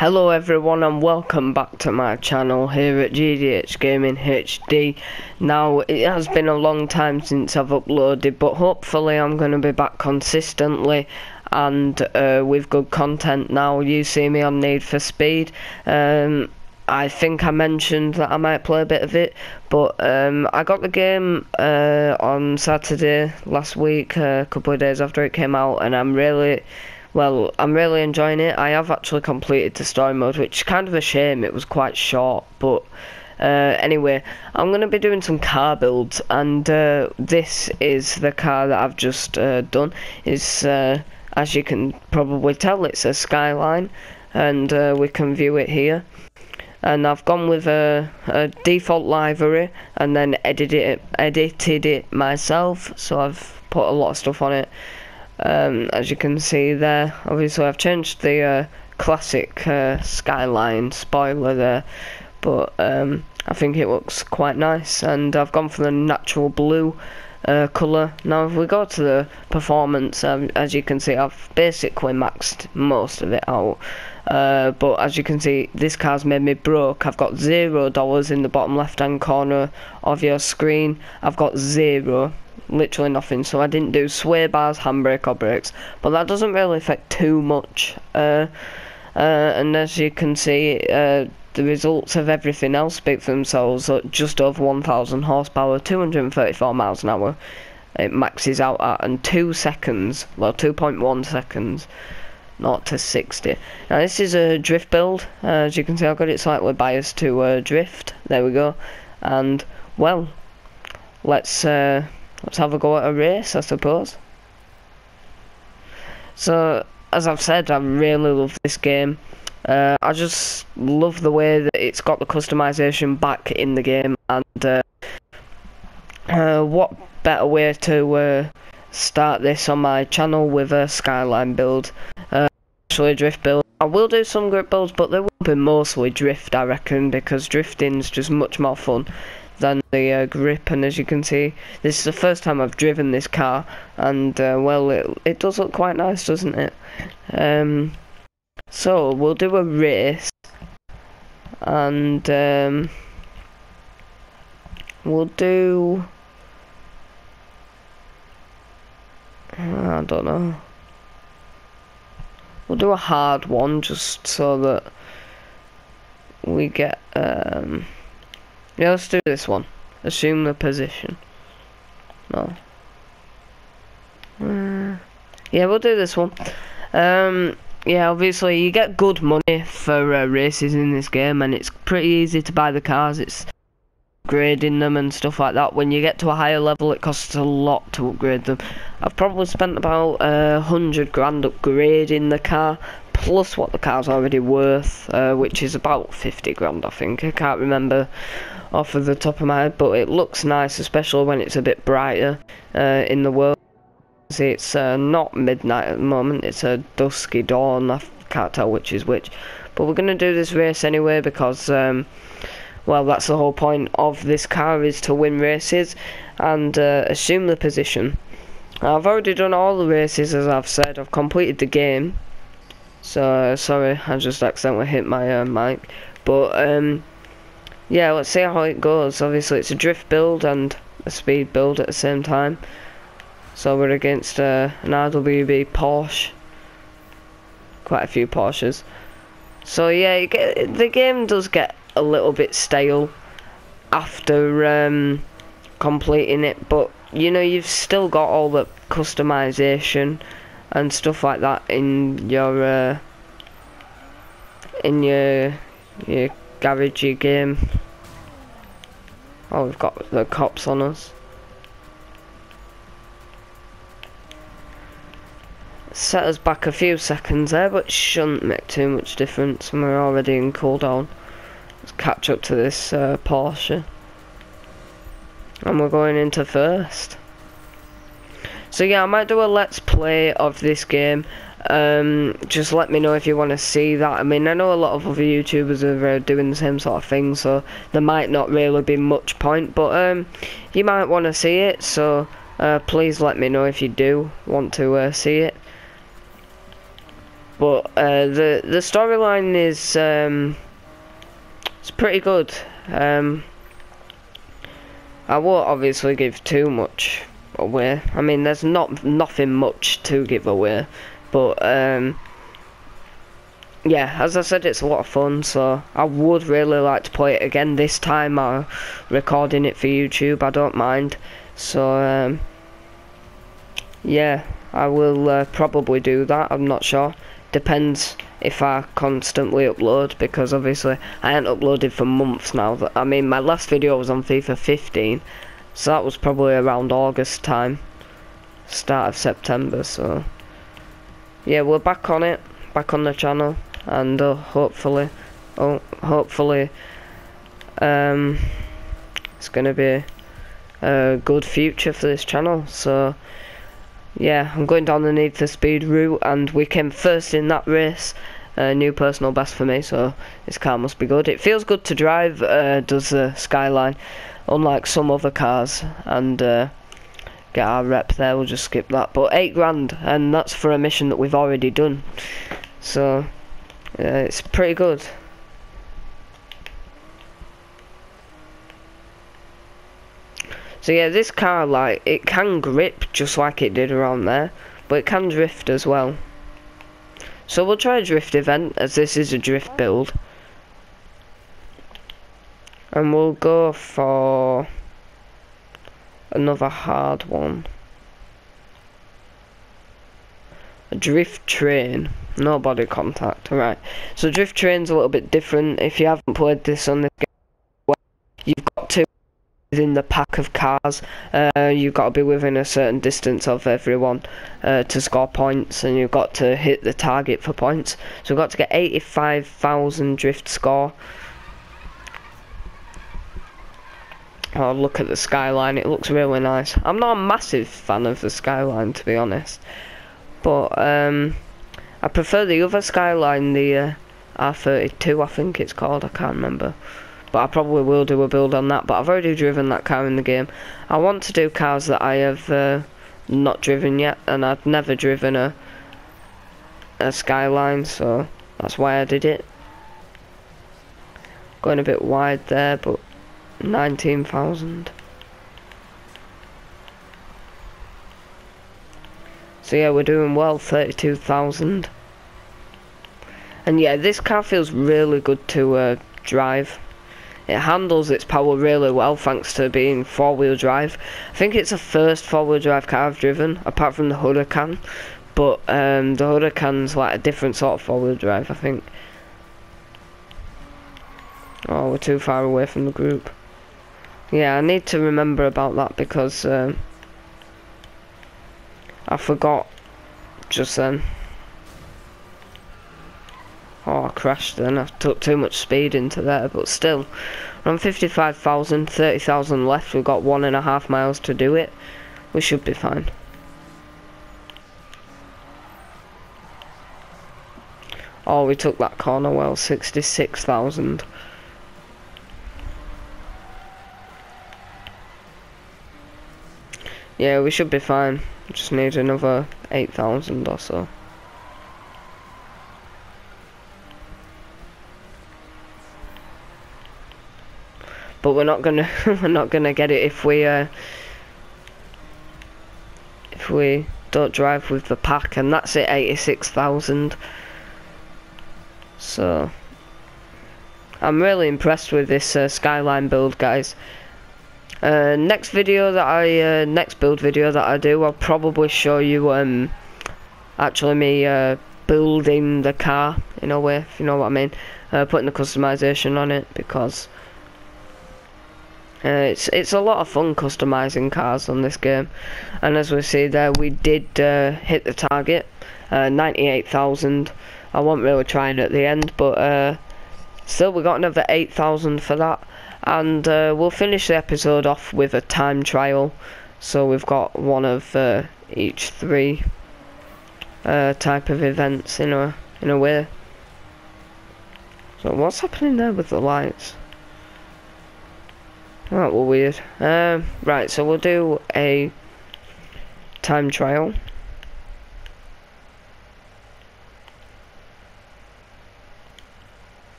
Hello everyone and welcome back to my channel here at GDH Gaming HD. Now it has been a long time since I've uploaded, but hopefully I'm going to be back consistently and with good content. Now you see me on Need for Speed. I think I mentioned that I might play a bit of it, but I got the game on Saturday last week, a couple of days after it came out, and I'm really enjoying it. I have actually completed the story mode, which is kind of a shame. It was quite short, but anyway, I'm going to be doing some car builds, and this is the car that I've just done. It's, as you can probably tell, it's a Skyline, and we can view it here. And I've gone with a default livery, and then edited it myself, so I've put a lot of stuff on it. As you can see there, obviously I've changed the classic Skyline spoiler there, but I think it looks quite nice, and I've gone for the natural blue colour. Now if we go to the performance, as you can see, I've basically maxed most of it out, but as you can see, this car's made me broke. I've got $0 in the bottom left hand corner of your screen. I've got zero, literally nothing, so I didn't do sway bars, handbrake or brakes, but that doesn't really affect too much, and as you can see, the results of everything else speak for themselves. At just over 1,000 horsepower, 234 miles an hour it maxes out at, and 2 seconds, well 2.1 seconds 0 to 60. Now this is a drift build. As you can see, I've got it slightly biased to drift. There we go. And well, let's have a go at a race, I suppose. So, as I've said, I really love this game. I just love the way that it's got the customization back in the game, and what better way to start this on my channel with a Skyline build, actually a drift build. I will do some grip builds, but they will be mostly drift, I reckon, because drifting's just much more fun than the grip. And as you can see, this is the first time I've driven this car, and well, it does look quite nice, doesn't it? So we'll do a race, and we'll do, I don't know, we'll do a hard one just so that we get yeah, let's do this one. Assume the position. No. Yeah, we'll do this one. Yeah, obviously you get good money for races in this game, and it's pretty easy to buy the cars. It's upgrading them and stuff like that. When you get to a higher level, it costs a lot to upgrade them. I've probably spent about 100 grand upgrading the car, plus what the car's already worth, which is about 50 grand, I think. I can't remember off of the top of my head, but it looks nice, especially when it's a bit brighter in the world. See, it's not midnight at the moment, it's a dusky dawn. I can't tell which is which, but we're going to do this race anyway, because well, that's the whole point of this car, is to win races and assume the position. I've already done all the races, as I've said. I've completed the game, so sorry, I just accidentally hit my mic, but yeah, let's see how it goes. Obviously it's a drift build and a speed build at the same time. So we're against an RWB Porsche. Quite a few Porsches. So yeah, the game does get a little bit stale after completing it, but you know, you've still got all the customization and stuff like that in your garagey game. Oh, we've got the cops on us. Set us back a few seconds there, but shouldn't make too much difference, and we're already in cooldown. Let's catch up to this Porsche, and we're going into first. So yeah, I might do a let's play of this game. Just let me know if you want to see that. I mean, I know a lot of other YouTubers are doing the same sort of thing, so there might not really be much point, but you might want to see it, so please let me know if you do want to see it. But the storyline is it's pretty good. I won't obviously give too much away. I mean, there's nothing much to give away, but yeah, as I said, it's a lot of fun, so I would really like to play it again. This time I'm recording it for YouTube, I don't mind. So yeah, I will probably do that, I'm not sure. Depends if I constantly upload, because obviously I ain't uploaded for months now. I mean, my last video was on FIFA 15, so that was probably around August time, start of September, so yeah, we're back on it, back on the channel, and hopefully it's gonna be a good future for this channel. So yeah, I'm going down the Need for Speed route, and we came first in that race. New personal best for me, so this car must be good. It feels good to drive, does the Skyline, unlike some other cars, and get our rep there, we'll just skip that. But 8 grand, and that's for a mission that we've already done, so it's pretty good. So yeah, this car, like, it can grip just like it did around there, but it can drift as well. So we'll try a drift event, as this is a drift build. And we'll go for another hard one. A drift train, no body contact, alright. So drift train's a little bit different. If you haven't played this on this game, you've got to within the pack of cars, you've got to be within a certain distance of everyone to score points, and you've got to hit the target for points. So we've got to get 85,000 drift score. Oh, look at the Skyline, it looks really nice. I'm not a massive fan of the Skyline, to be honest, but I prefer the other Skyline, the R32 I think it's called, I can't remember. But I probably will do a build on that, but I've already driven that car in the game. I want to do cars that I have not driven yet, and I've never driven a Skyline, so that's why I did it. Going a bit wide there, but 19,000. So yeah, we're doing well, 32,000. And yeah, this car feels really good to drive. It handles its power really well thanks to being 4-wheel drive. I think it's the first 4-wheel drive car I've driven, apart from the Huracan. But the Huracan's like a different sort of 4-wheel drive, I think. Oh, we're too far away from the group. Yeah, I need to remember about that, because I forgot just then. Oh, I crashed then. I took too much speed into there, but still. We're on 55,000, 30,000 left. We've got 1.5 miles to do it. We should be fine. Oh, we took that corner well, 66,000. Yeah, we should be fine. Just need another 8,000 or so. But we're not gonna get it if we don't drive with the pack, and that's it, 86,000. So I'm really impressed with this Skyline build, guys. Next build video that I do, I'll probably show you actually me building the car in a way, if you know what I mean, putting the customization on it, because it's a lot of fun customizing cars on this game. And as we see there, we did hit the target, 98,000. I wasn't really trying at the end, but still we got another 8,000 for that. And we'll finish the episode off with a time trial, so we've got one of each 3 type of events in a way. So what's happening there with the lights? That was weird. Right, so we'll do a time trial.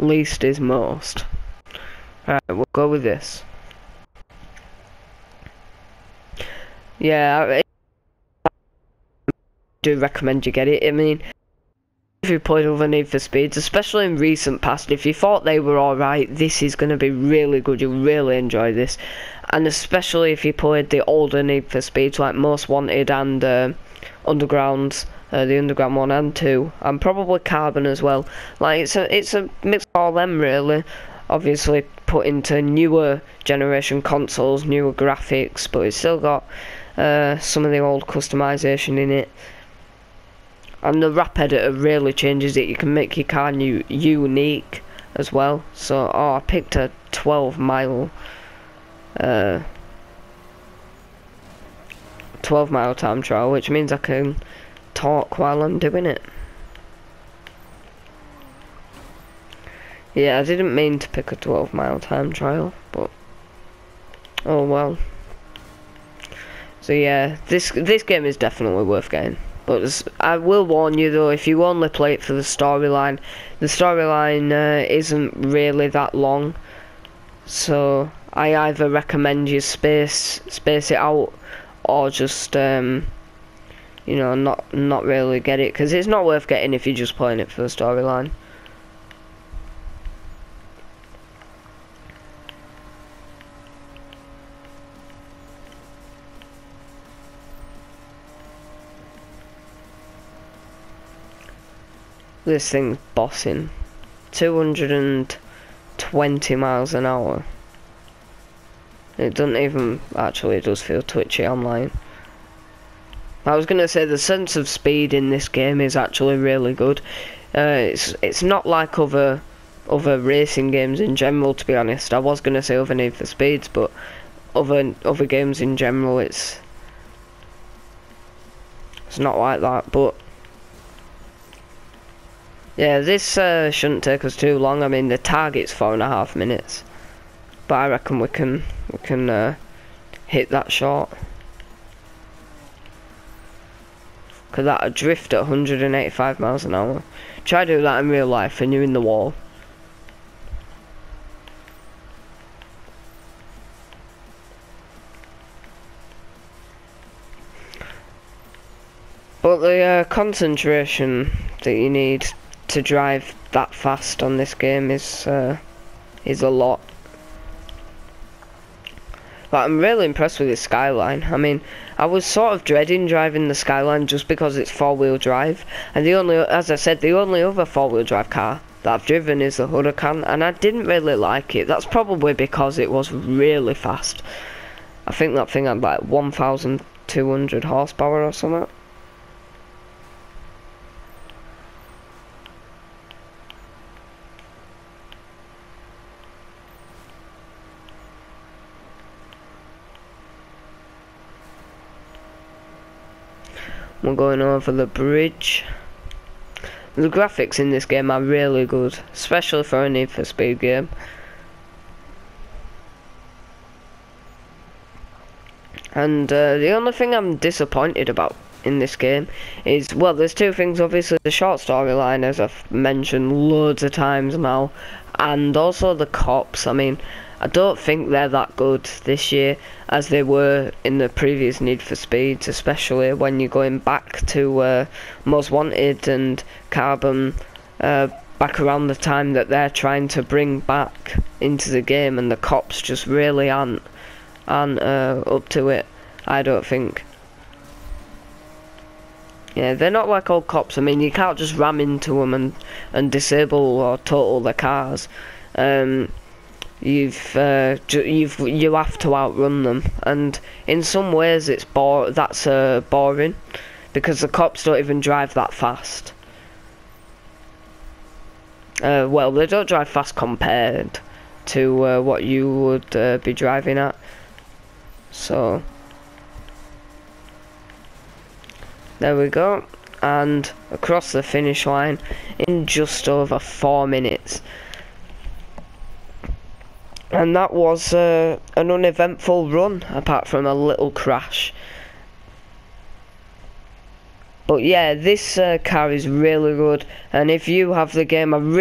least is most. Alright, we'll go with this. Yeah, I do recommend you get it. I mean, if you played other Need for Speeds, especially in recent past, if you thought they were alright, this is going to be really good. You'll really enjoy this. And especially if you played the older Need for Speeds, like Most Wanted and Undergrounds, the Underground 1 and 2, and probably Carbon as well. Like, it's a mix of all them, really. Obviously put into newer generation consoles, newer graphics, but it's still got some of the old customization in it. And the wrap editor really changes it. You can make your car unique as well. So, I picked a 12-mile 12-mile time trial, which means I can talk while I'm doing it. Yeah, I didn't mean to pick a 12-mile time trial, but oh well. So yeah, this game is definitely worth getting. But I will warn you though, if you only play it for the storyline isn't really that long. So I either recommend you space it out, or just you know, not really get it, because it's not worth getting if you're just playing it for the storyline. This thing's bossing. 220 miles an hour. It doesn't even, actually it does feel twitchy online. I was gonna say the sense of speed in this game is actually really good. It's not like other racing games in general, to be honest. I was gonna say other Need for Speeds, but other games in general, it's not like that. But yeah, this shouldn't take us too long. I mean, the target's 4.5 minutes, but I reckon we can hit that short. Cause that'll drift at 185 miles an hour. Try to do that in real life and you're in the wall. But the concentration that you need to drive that fast on this game is a lot. But I'm really impressed with this Skyline. I mean, I was sort of dreading driving the Skyline just because it's 4-wheel drive, and as I said, the only other 4-wheel drive car that I've driven is the Huracan, and I didn't really like it. That's probably because it was really fast. I think that thing had like 1,200 horsepower or something. We're going over the bridge. The graphics in this game are really good, especially for a Need for Speed game. And the only thing I'm disappointed about in this game is, well, there's two things. Obviously the short storyline, as I've mentioned loads of times now, and also the cops. I mean, I don't think they're that good this year as they were in the previous Need for Speeds, especially when you're going back to Most Wanted and Carbon, back around the time that they're trying to bring back into the game, and the cops just really aren't up to it, I don't think. Yeah, they're not like old cops. I mean, you can't just ram into them and disable or total their cars. You have to outrun them, and in some ways that's boring, because the cops don't even drive that fast. Well, they don't drive fast compared to what you would be driving at. So there we go, and across the finish line in just over 4 minutes. And that was an uneventful run, apart from a little crash. But yeah, this car is really good, and if you have the game, I really